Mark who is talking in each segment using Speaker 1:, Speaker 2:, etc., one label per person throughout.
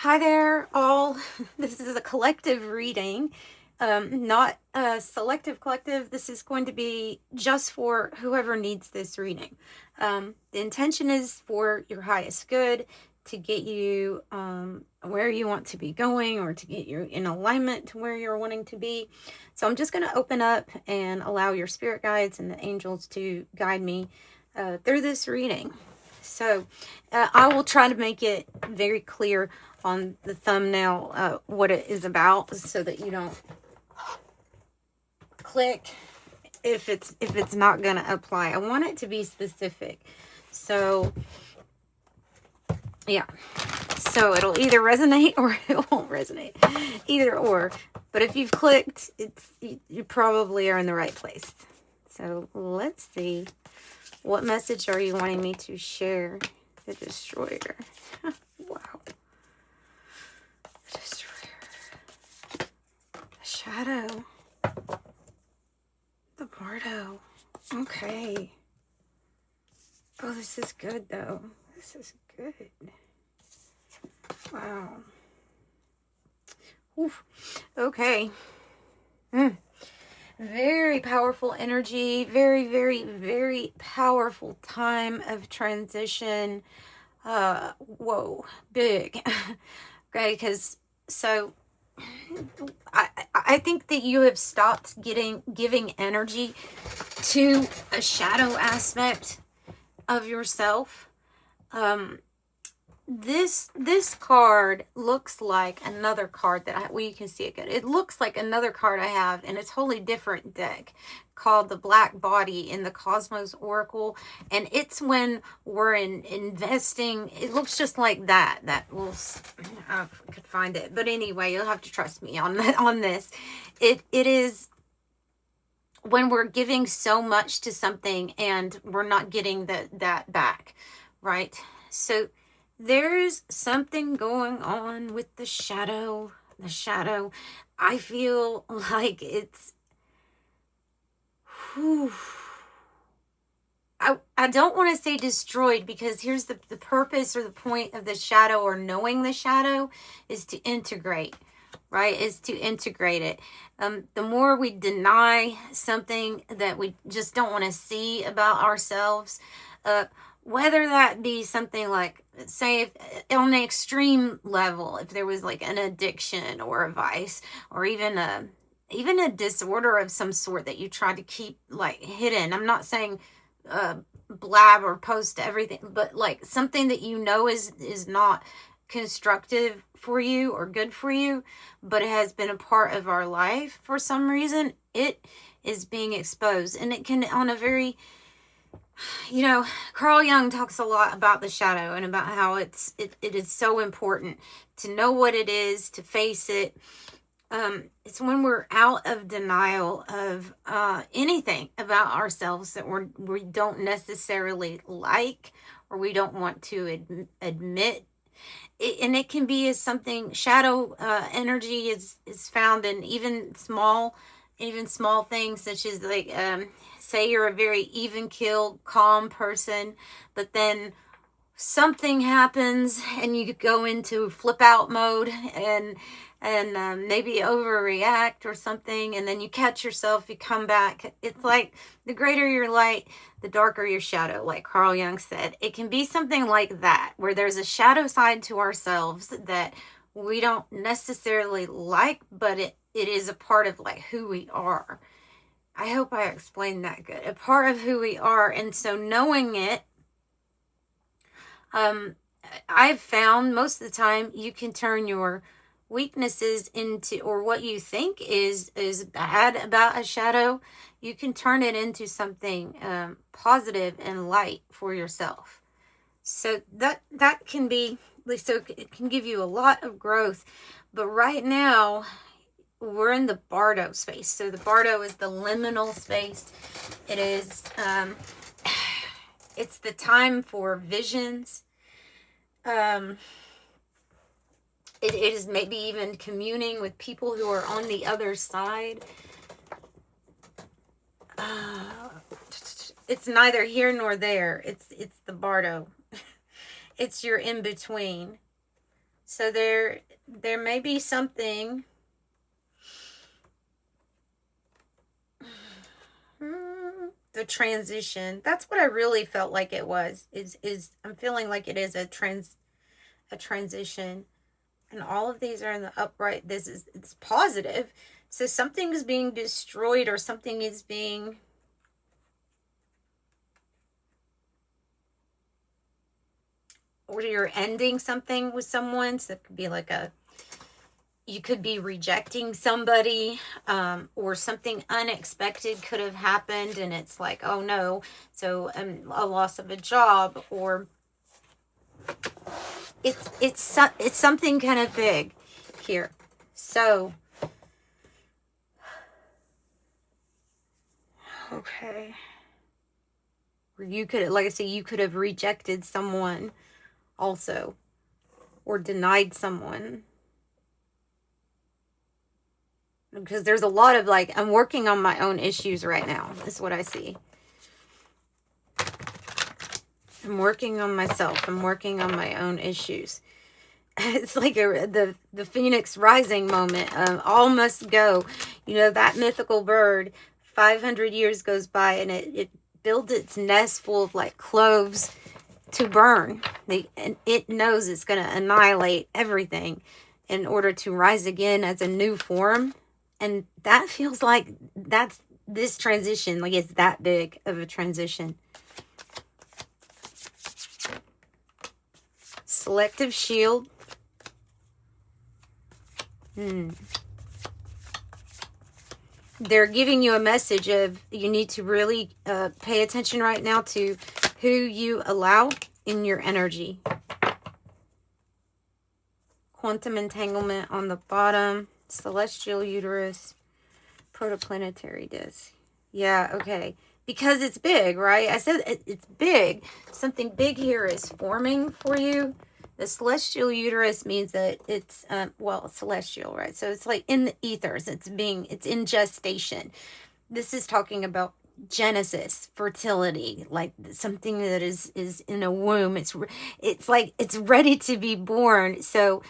Speaker 1: Hi there, all. This is a collective reading, not a selective collective. This is going to be just for whoever needs this reading. The intention is for your highest good, to get you where you want to be going, or to get you in alignment to where you're wanting to be. So I'm just going to open up and allow your spirit guides and the angels to guide me through this reading. So I will try to make it very clear on the thumbnail what it is about, so that you don't click if it's not gonna apply. I want it to be specific. So yeah, so it'll either resonate or it won't resonate, either or. But if you've clicked, you probably are in the right place. So let's see, what message are you wanting me to share? The Destroyer. Wow. The Destroyer. The Shadow. The Bardo. Okay. Oh, this is good, though. This is good. Wow. Oof. Okay. Very powerful energy. Very, very, very powerful time of transition. Whoa. Big. Okay, because so I think that you have stopped giving energy to a shadow aspect of yourself. This card looks like another card that you can see it good. It looks like another card I have in a totally different deck called the Black Body in the Cosmos Oracle, and it's when we're investing. It looks just like that. That will, I could find it, but anyway, you'll have to trust me on this. It is when we're giving so much to something and we're not getting that back, right? So there's something going on with the shadow. The shadow, I feel like it's, whew, I don't want to say destroyed, because here's the purpose or the point of the shadow, or knowing the shadow, is to integrate, right? Is to integrate it. The more we deny something that we just don't want to see about ourselves, whether that be something like, say, if on the extreme level, if there was like an addiction or a vice, or even a disorder of some sort that you try to keep like hidden. I'm not saying blab or post everything, but like something that you know is not constructive for you or good for you, but it has been a part of our life for some reason. It is being exposed, and it can, on a very, Carl Jung talks a lot about the shadow and about how it is so important to know what it is, to face it. It's when we're out of denial of anything about ourselves that we don't necessarily like, or we don't want to admit. And it can be as something, shadow energy is found in even small things, such as like, say you're a very even-keeled, calm person, but then something happens and you go into flip out mode and maybe overreact or something, and then you catch yourself, you come back. It's like the greater your light, the darker your shadow, like Carl Jung said. It can be something like that, where there's a shadow side to ourselves that we don't necessarily like, but it is a part of like who we are. I hope I explained that good. A part of who we are. And so knowing it, I've found most of the time you can turn your weaknesses into, or what you think is bad about a shadow, you can turn it into something positive and light for yourself. So that can be, so it can give you a lot of growth. But right now we're in the Bardo space. So the Bardo is the liminal space. It is it's the time for visions. It is maybe even communing with people who are on the other side. It's neither here nor there. It's the Bardo. It's your in between. So there may be something. The transition. That's what I really felt like it was. Is I'm feeling like it is a transition. And all of these are in the upright. It's positive. So something is being destroyed, or something is being, or you're ending something with someone. So it could be like you could be rejecting somebody, or something unexpected could have happened, and it's like, oh no. So a loss of a job, or it's something kind of big here. So okay, you could, like I say, you could have rejected someone also, or denied someone, because there's a lot of like, I'm working on my own issues right now, is what I see. I'm working on myself. I'm working on my own issues. It's like the Phoenix Rising moment. All must go. You know, that mythical bird, 500 years goes by, and it builds its nest full of like cloves to burn. And it knows it's going to annihilate everything in order to rise again as a new form. And that feels like that's this transition. Like it's that big of a transition. Selective shield. They're giving you a message of you need to really pay attention right now to who you allow in your energy. Quantum entanglement on the bottom. Celestial uterus. Protoplanetary disk. Yeah, okay. Because it's big, right? I said it's big. Something big here is forming for you. The celestial uterus means that it's, well, celestial, right? So it's like in the ethers. It's in gestation. This is talking about Genesis, fertility, like something that is in a womb. It's like it's ready to be born. So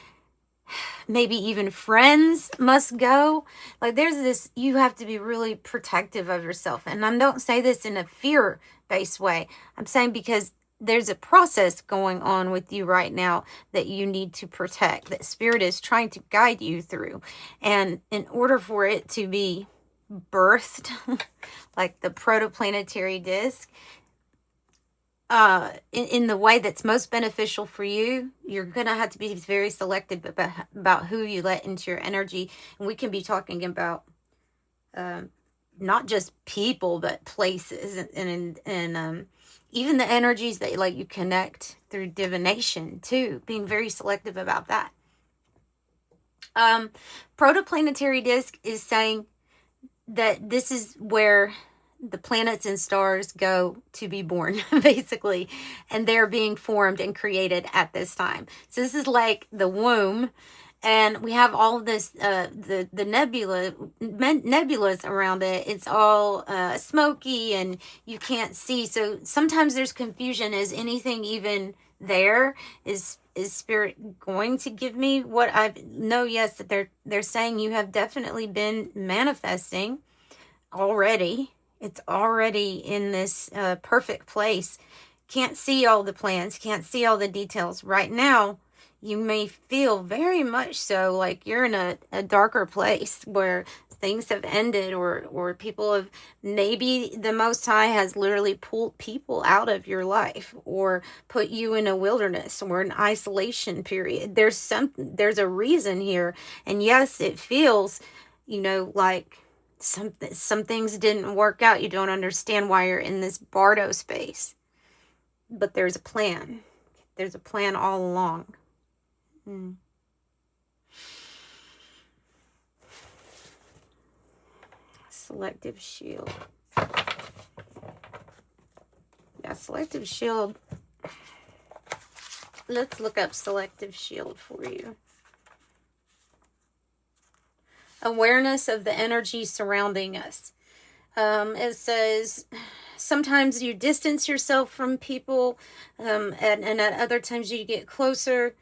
Speaker 1: maybe even friends must go. Like there's this, you have to be really protective of yourself. And I don't say this in a fear-based way. I'm saying because there's a process going on with you right now that you need to protect, that Spirit is trying to guide you through. And in order for it to be birthed, like the protoplanetary disk, in the way that's most beneficial for you, you're going to have to be very selective about who you let into your energy. And we can be talking about not just people, but places and even the energies that like you connect through divination too, being very selective about that. Protoplanetary disk is saying that this is where the planets and stars go to be born, basically, and they're being formed and created at this time. So this is like the womb, and we have all of this, the nebulas around it. It's all smoky, and you can't see. So sometimes there's confusion. Is anything even there? Is Spirit going to give me what I know? Yes, that they're saying you have definitely been manifesting already. It's already in this perfect place. Can't see all the plans, can't see all the details. Right now, you may feel very much so like you're in a darker place where things have ended, or people have, maybe the Most High has literally pulled people out of your life, or put you in a wilderness or an isolation period. There's a reason here. And yes, it feels, like some things didn't work out. You don't understand why you're in this bardo space, but there's a plan. There's a plan all along. Selective shield. Yeah, selective shield. Let's look up selective shield for you. Awareness of the energy surrounding us. It says sometimes you distance yourself from people, and at other times you get closer.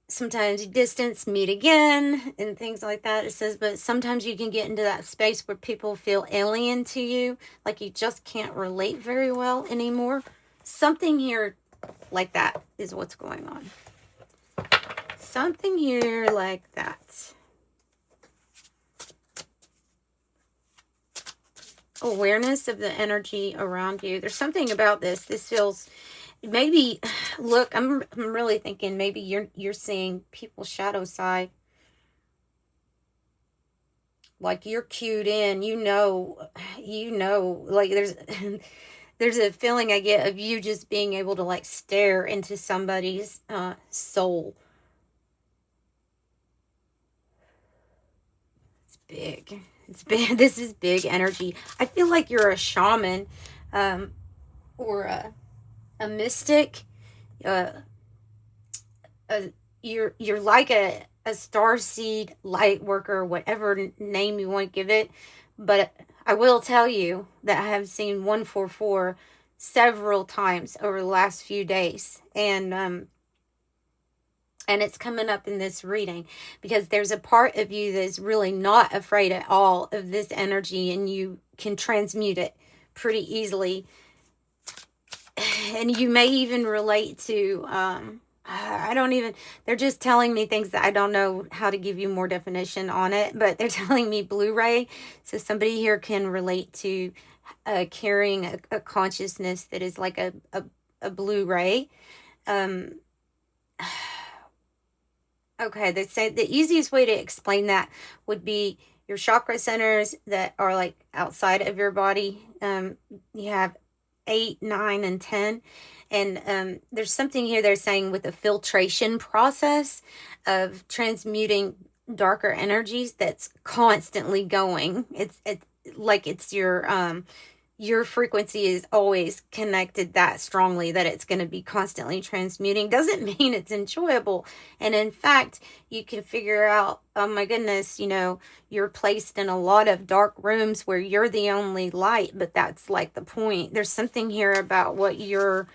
Speaker 1: sometimes distance, meet again, and things like that. It says, but sometimes you can get into that space where people feel alien to you, like you just can't relate very well anymore. Something here like that is what's going on. Something here like that. Awareness of the energy around you. There's something about this. This feels, maybe, look, I'm really thinking maybe you're seeing people's shadow side. Like you're cued in, you know, like there's a feeling I get of you just being able to like stare into somebody's soul. It's big. It's big. This is big energy. I feel like you're a shaman, or a mystic. You're like a starseed light worker, whatever name you want to give it. But I will tell you that I have seen 144 several times over the last few days, and it's coming up in this reading because there's a part of you that's really not afraid at all of this energy, and you can transmute it pretty easily. And you may even relate to, I don't even, they're just telling me things that I don't know how to give you more definition on it, but they're telling me Blu-ray. So somebody here can relate to carrying a consciousness that is like a Blu-ray. Okay, they say the easiest way to explain that would be your chakra centers that are like outside of your body. You have 8, 9, and 10. And there's something here they're saying with the filtration process of transmuting darker energies that's constantly going. It's like it's your frequency is always connected that strongly that it's going to be constantly transmuting. Doesn't mean it's enjoyable. And in fact, you can figure out, oh my goodness, you're placed in a lot of dark rooms where you're the only light, but that's like the point. There's something here about what your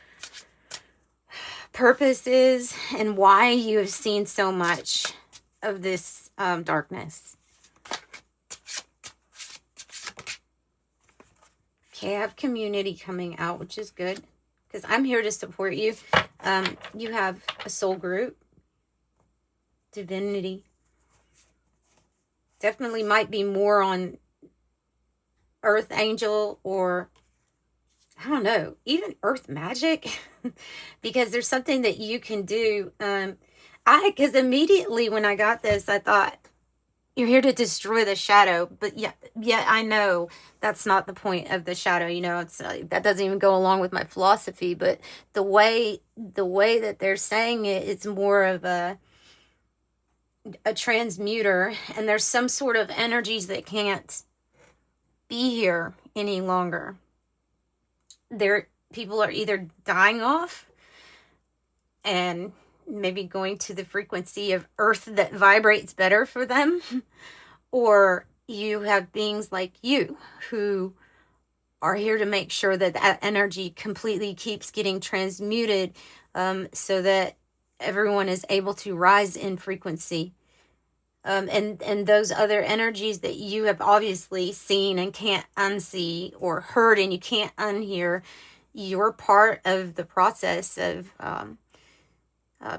Speaker 1: purpose is and why you have seen so much of this darkness. Okay, I have community coming out, which is good because I'm here to support you. You have a soul group, divinity. Definitely might be more on earth angel or, I don't know, even earth magic because there's something that you can do. Because immediately when I got this, I thought, you're here to destroy the shadow, but yeah, I know that's not the point of the shadow. It's that doesn't even go along with my philosophy. But the way that they're saying it, it's more of a transmuter, and there's some sort of energies that can't be here any longer. People are either dying off and maybe going to the frequency of earth that vibrates better for them, or you have beings like you who are here to make sure that that energy completely keeps getting transmuted, so that everyone is able to rise in frequency. And those other energies that you have obviously seen and can't unsee, or heard and you can't unhear, you're part of the process of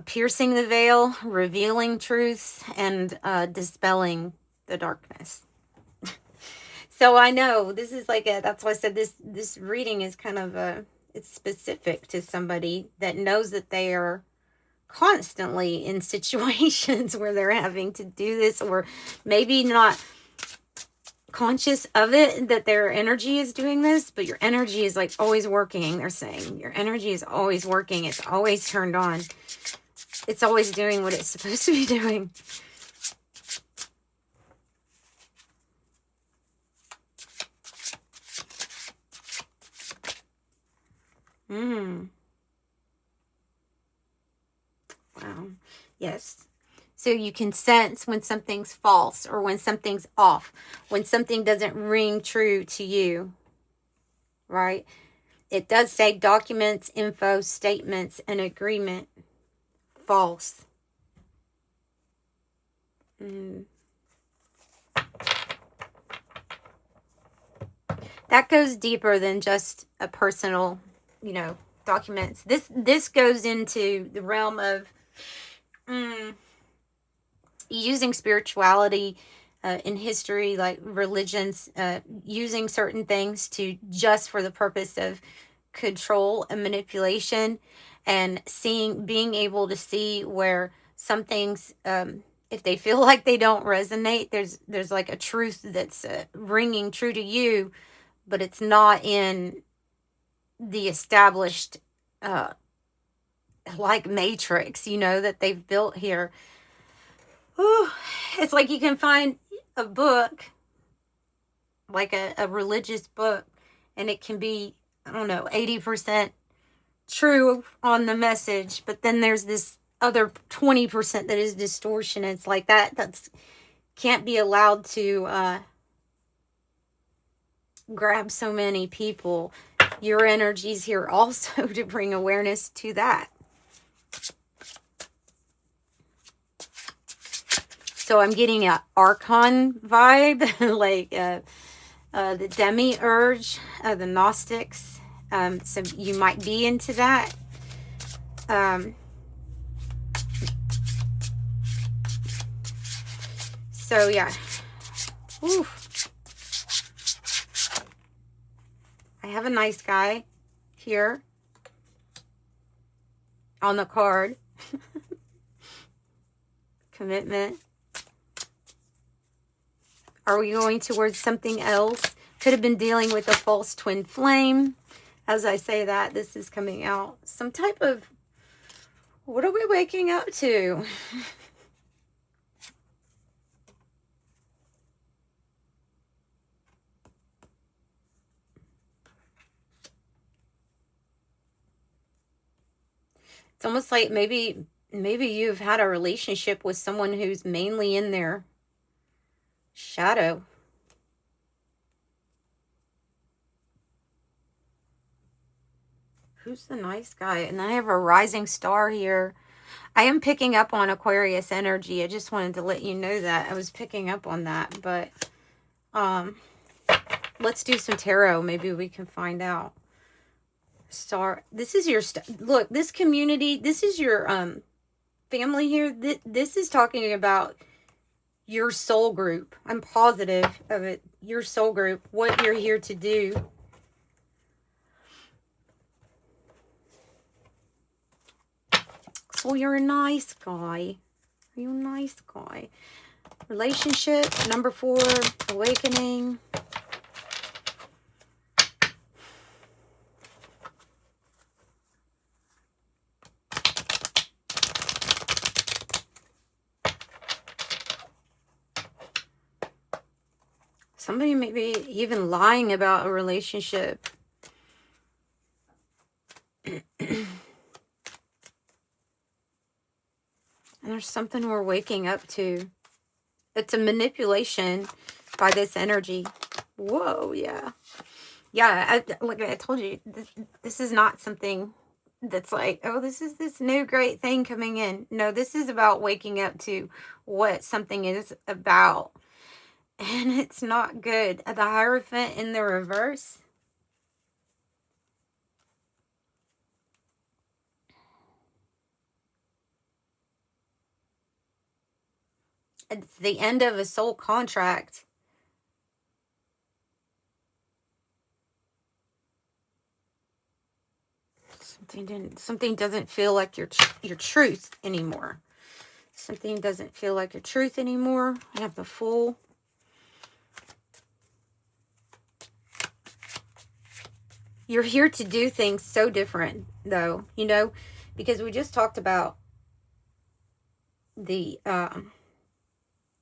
Speaker 1: piercing the veil, revealing truths, and dispelling the darkness. So I know this is like that's why I said this reading is kind of it's specific to somebody that knows that they are constantly in situations where they're having to do this, or maybe not conscious of it, that their energy is doing this, but your energy is like always working. They're saying your energy is always working. It's always turned on. It's always doing what it's supposed to be doing. Wow. Yes. So you can sense when something's false or when something's off, when something doesn't ring true to you, right? It does say documents, info, statements, and agreement. False. That goes deeper than just a personal, you know, documents. This goes into the realm of using spirituality in history, like religions, using certain things to just for the purpose of control and manipulation, and being able to see where some things, if they feel like they don't resonate, there's like a truth that's ringing true to you, but it's not in the established like matrix, you know, that they've built here. Ooh, it's like you can find a book, like a religious book, and it can be, I don't know, 80% true on the message, but then there's this other 20% that is distortion. It's like that's can't be allowed to grab so many people. Your energy's here also to bring awareness to that. So I'm getting an Archon vibe, like the Demiurge, the Gnostics. So you might be into that. So yeah. Ooh. I have a nice guy here on the card. Commitment. Are we going towards something else? Could have been dealing with a false twin flame. As I say that, this is coming out. Some type of, what are we waking up to? It's almost like maybe you've had a relationship with someone who's mainly in their shadow. Who's the nice guy? And I have a rising star here. I am picking up on Aquarius energy. I just wanted to let you know that. I was picking up on that. But let's do some tarot. Maybe we can find out. Star. This is your... Look, this community, this is your family here. This is talking about your soul group. I'm positive of it. Your soul group. What you're here to do. So you're a nice guy. Are you a nice guy? Relationship. Number 4. Awakening. Somebody may be even lying about a relationship. And there's something we're waking up to. It's a manipulation by this energy. Whoa, yeah. Yeah, like I told you, this is not something that's like, oh, this is this new great thing coming in. No, this is about waking up to what something is about. And it's not good. The Hierophant in the reverse. It's the end of a soul contract. Something doesn't feel like your truth anymore. Something doesn't feel like your truth anymore. I have the Fool. You're here to do things so different, though, you know, because we just talked about the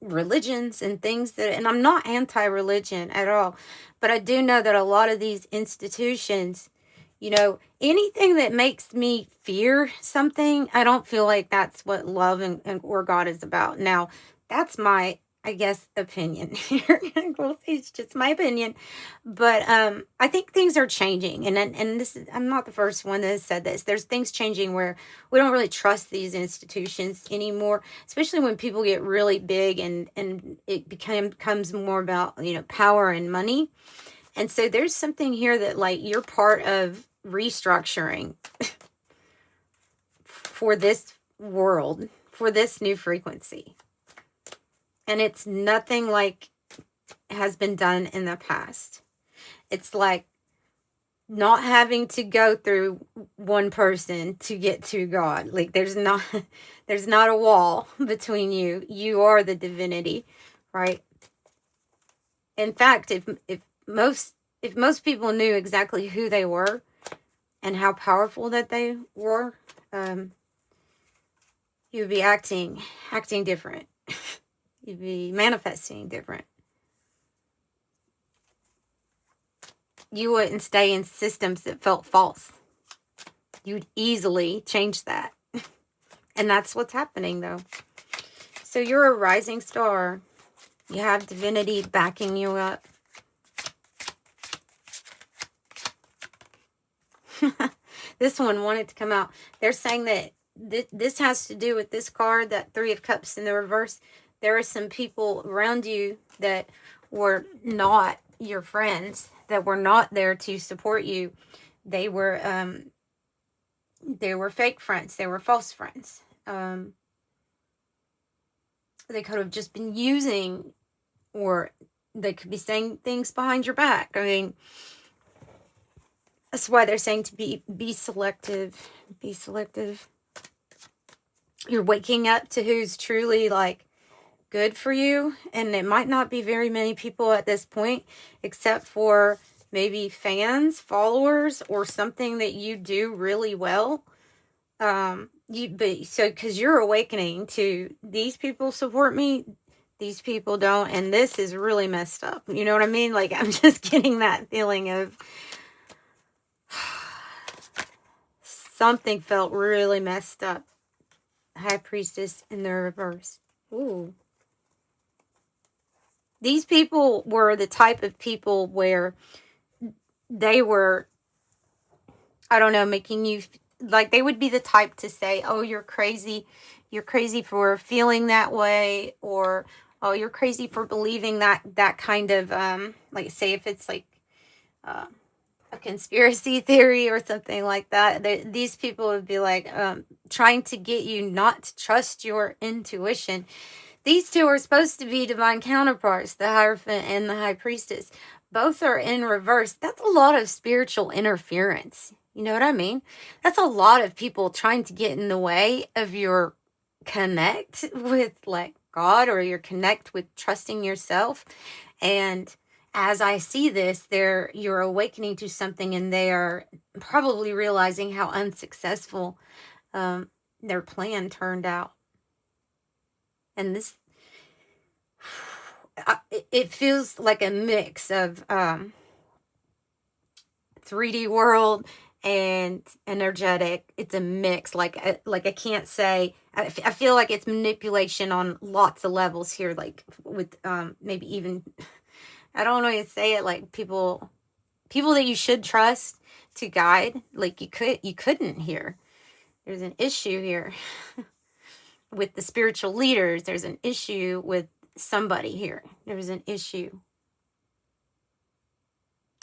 Speaker 1: religions and things that, and I'm not anti-religion at all, but I do know that a lot of these institutions, you know, anything that makes me fear something, I don't feel like that's what love and or God is about. Now, that's my I guess, opinion here. We'll see, it's just my opinion. But I think things are changing. And this is, I'm not the first one that has said this. There's things changing where we don't really trust these institutions anymore, especially when people get really big and it becomes more about, you know, power and money. And so there's something here that, like, you're part of restructuring for this world, for this new frequency. And it's nothing like has been done in the past. It's like not having to go through one person to get to God. Like there's not a wall between you. You are the divinity, right? In fact, if most people knew exactly who they were and how powerful that they were, you would be acting different. You'd be manifesting different. You wouldn't stay in systems that felt false. You'd easily change that. And that's what's happening, though. So you're a rising star. You have divinity backing you up. This one wanted to come out. They're saying that this has to do with this card, that Three of Cups in the reverse. There are some people around you that were not your friends, that were not there to support you. They were fake friends. They were false friends. They could have just been using, or they could be saying things behind your back. I mean, that's why they're saying to be selective. Be selective. You're waking up to who's truly, like, good for you, and it might not be very many people at this point, except for maybe fans, followers, or something that you do really well. Because you're awakening to, these people support me, these people don't, and this is really messed up. You know what I mean? Like, I'm just getting that feeling of something felt really messed up. High Priestess in the reverse. Ooh. These people were the type of people where they were, I don't know, making you, like, they would be the type to say, oh, you're crazy. You're crazy for feeling that way. Or, oh, you're crazy for believing that kind of, like, say if it's like a conspiracy theory or something like that. These people would be like, trying to get you not to trust your intuition. These two are supposed to be divine counterparts, the Hierophant and the High Priestess. Both are in reverse. That's a lot of spiritual interference. You know what I mean? That's a lot of people trying to get in the way of your connect with, like, God, or your connect with trusting yourself. And as I see this, you're awakening to something, and they are probably realizing how unsuccessful their plan turned out. And this, it feels like a mix of 3D world and energetic. It's a mix. Like I can't say. I feel like it's manipulation on lots of levels here. Like with maybe even, I don't know how to say it. Like people that you should trust to guide. Like you couldn't here. There's an issue here. With the spiritual leaders, there's an issue with somebody here. There's an issue.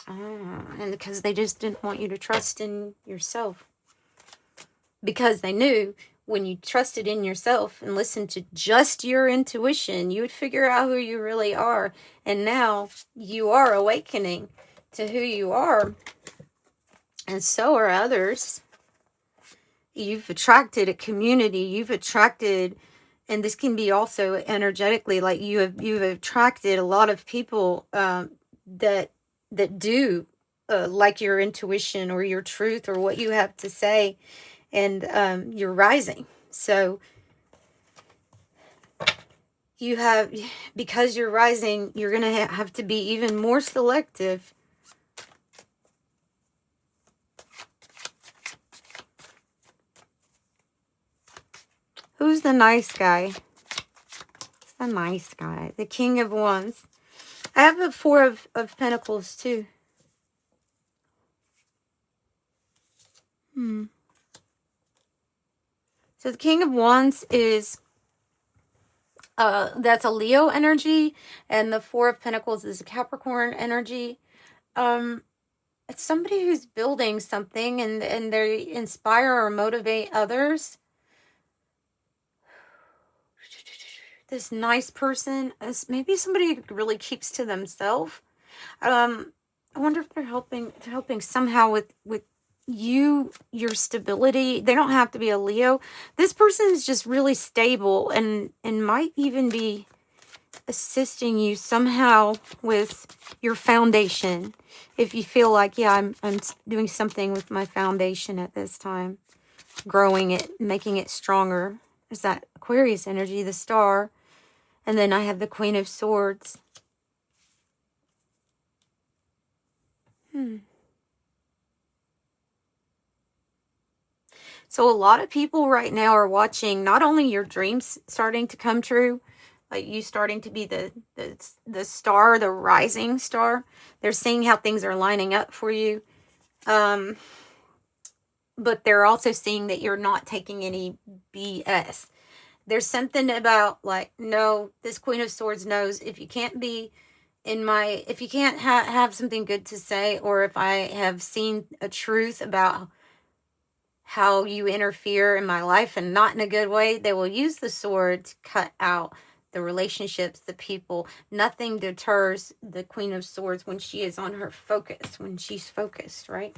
Speaker 1: And because they just didn't want you to trust in yourself. Because they knew when you trusted in yourself and listened to just your intuition, you would figure out who you really are. And now you are awakening to who you are. And so are others. You've attracted a community. You've attracted, and this can be also energetically, like you've attracted a lot of people that do like your intuition or your truth or what you have to say, and you're rising. So you have, because you're rising, you're gonna have to be even more selective. Who's the nice guy? A nice guy. The King of Wands. I have a Four of Pentacles too. So the King of Wands is, that's a Leo energy, and the Four of Pentacles is a Capricorn energy. It's somebody who's building something, and they inspire or motivate others. This nice person is maybe somebody who really keeps to themselves. I wonder if they're helping somehow with you, your stability. They don't have to be a Leo. This person is just really stable and might even be assisting you somehow with your foundation. If you feel like, yeah, I'm doing something with my foundation at this time, growing it, making it stronger. There's that Aquarius energy, the Star, and then I have the Queen of Swords. So a lot of people right now are watching not only your dreams starting to come true, like you starting to be the star, the rising star. They're seeing how things are lining up for you. But they're also seeing that you're not taking any BS. There's something about like, no, this Queen of Swords knows if you can't be if you can't have something good to say, or if I have seen a truth about how you interfere in my life and not in a good way, they will use the sword to cut out the relationships, the people. Nothing deters the Queen of Swords when she is on her focus, when she's focused, right?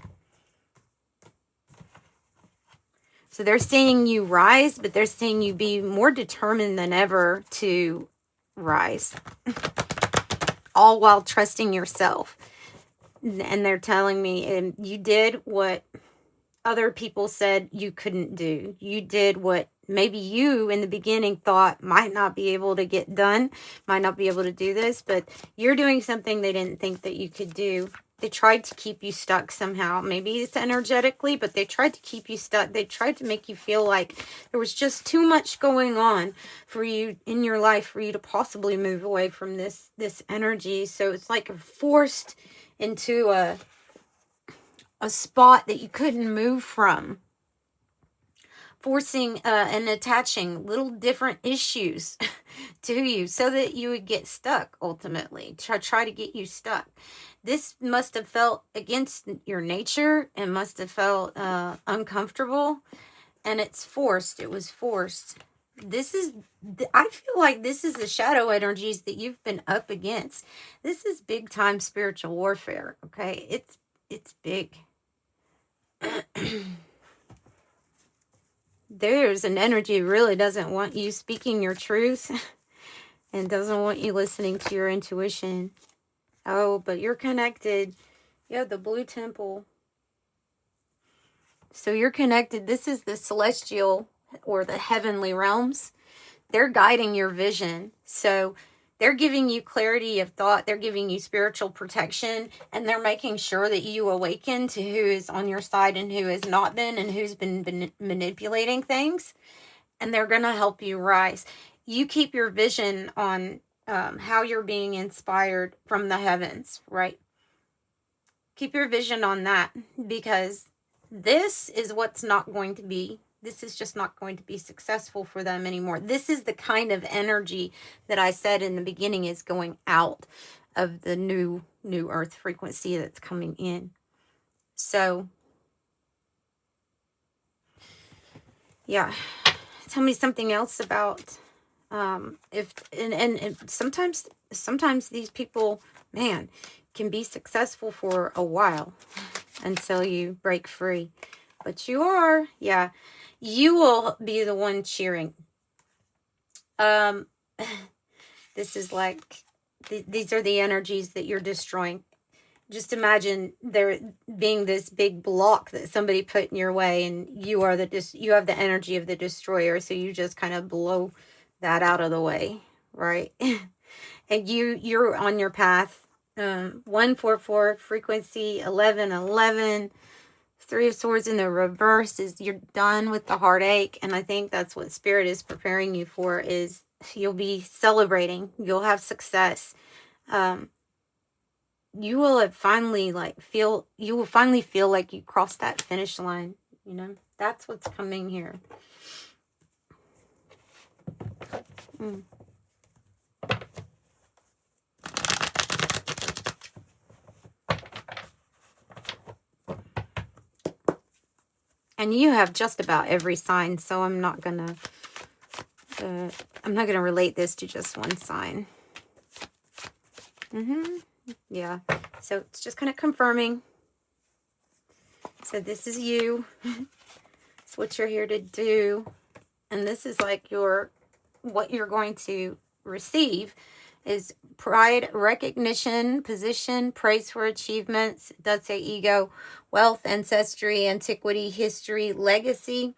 Speaker 1: So they're seeing you rise, but they're seeing you be more determined than ever to rise. All while trusting yourself. And they're telling me, you did what other people said you couldn't do. You did what maybe you in the beginning thought might not be able to get done, might not be able to do this, but you're doing something they didn't think that you could do. They tried to keep you stuck somehow. Maybe it's energetically, but they tried to keep you stuck. They tried to make you feel like there was just too much going on for you in your life for you to possibly move away from this energy. So it's like forced into a spot that you couldn't move from, forcing and attaching little different issues to you so that you would get stuck ultimately, try to get you stuck. This must have felt against your nature and must have felt uncomfortable, and it's forced. It was forced. I feel like this is the shadow energies that you've been up against. This is big time spiritual warfare, okay? It's big. There's an energy that really doesn't want you speaking your truth and doesn't want you listening to your intuition. Oh, but you're connected. You have the blue temple. So you're connected. This is the celestial or the heavenly realms. They're guiding your vision. So they're giving you clarity of thought. They're giving you spiritual protection. And they're making sure that you awaken to who is on your side and who has not been and who's been manipulating things. And they're going to help you rise. You keep your vision on how you're being inspired from the heavens, right? Keep your vision on that, because this is what's not going to be. This is just not going to be successful for them anymore. This is the kind of energy that I said in the beginning is going out of the new earth frequency that's coming in. So, yeah. Tell me something else about if sometimes these people, man, can be successful for a while until you break free. But you will be the one cheering. This is like, these are the energies that you're destroying. Just imagine there being this big block that somebody put in your way, and you have the energy of the destroyer, so you just kind of blow that out of the way, right? And you're on your path. 144 frequency, 1111. Three of Swords in the reverse is you're done with the heartache, and I think that's what Spirit is preparing you for, is you'll be celebrating. You'll have success. You will have finally you will finally feel like you crossed that finish line. You know, that's what's coming here. And you have just about every sign, so I'm not gonna relate this to just one sign. Yeah, so it's just kind of confirming. So this is you. It's what you're here to do. And this is like what you're going to receive is pride, recognition, position, praise for achievements. It does say ego, wealth, ancestry, antiquity, history, legacy,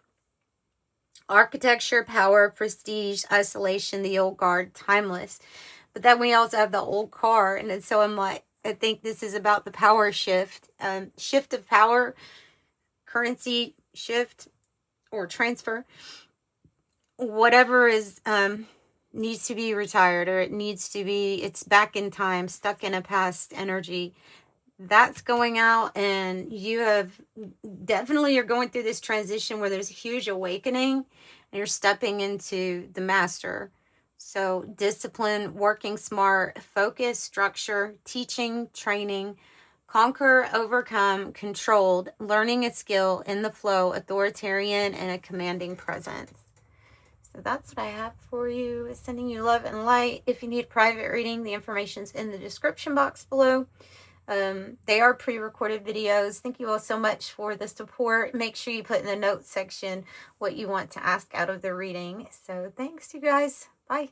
Speaker 1: architecture, power, prestige, isolation, the old guard, timeless. But then we also have the old car. And so I'm like, I think this is about the power shift. Shift of power, currency shift or transfer. Whatever is needs to be retired, or it's back in time, stuck in a past energy. That's going out, and you're going through this transition where there's a huge awakening and you're stepping into the master. So discipline, working smart, focus, structure, teaching, training, conquer, overcome, controlled, learning a skill, in the flow, authoritarian, and a commanding presence. So that's what I have for you. Sending you love and light. If you need private reading, the information's in the description box below. They are pre-recorded videos. Thank you all so much for the support. Make sure you put in the notes section what you want to ask out of the reading. So thanks, you guys. Bye.